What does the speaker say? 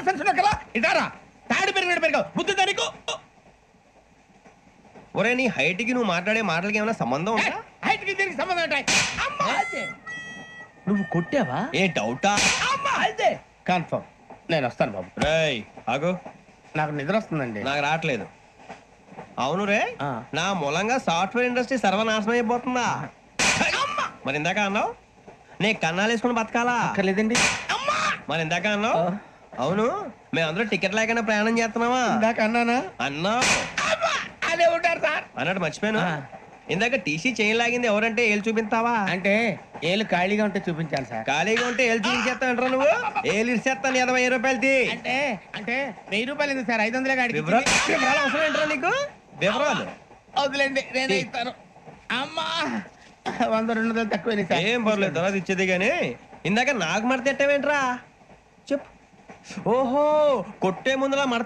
Common sense ఉన్నా కదా ఇదారా తాడు పెరిగావు బుద్ధి దానికి. ఒరే నీ హైట్ కి నువ్వు మాట్లాడే మాటలకి ఏమైనా సంబంధం ఉందా? హైట్ కి దీనికి సంబంధం ఉంటాయి. అమ్మా అదే నువ్వు కొట్టావా? ఏ డౌటా? అమ్మా అదే కన్ఫర్మ్. నేను వస్తాను బాబు. రేయ్ ఆగు, నాకు నిద్ర వస్తుందండి. నాకు రావట్లేదు. అవును రే, ఆ. నా మూలంగా సాఫ్ట్వేర్ ఇండస్ట్రీ సర్వనాశనం అయిపోతుందా? మరి ఇందాక అన్నావు నే కన్నాలు వేసుకుని బతకాలా? అక్కర్లేదండి. మరి ఇందాక అన్నావు అవును మేమందరూ టికెట్ లేకుండా ప్రయాణం చేస్తున్నావా? ఇందాక అన్నానా? అన్నావు. అదే ఉంటారు సార్. అన్నట్టు మర్చిపోయాను, ఆ. ఇందాక టీసీ చేయి లాగింది ఎవరంటే ఏళ్ళు చూపిస్తావా? అంటే ఏళ్ళు ఖాళీగా ఉంటే చూపించాలి సార్. ఖాళీగా ఉంటే ఏళ్ళు చూపించేస్తానంటారా నువ్వు? ఏళ్ళు ఇచ్చేస్తాను 20 రూపాయలది. అంటే అంటే 1000 రూపాయలు ఎందుకు సార్? 500 గాడికి వివరాలు వివరాలు అవసరం ఏంట్రా నీకు? వివరాలు వదిలేండి, నేనే ఇస్తాను. అమ్మా 100 200 తక్కువ సార్. ఏం పర్లేదు, తర్వాత ఇచ్చేది కానీ ఇందాక నాకు మడత ఎట్టవేంట్రా చెప్పు. ఓహో కొట్టే ముందులా మడత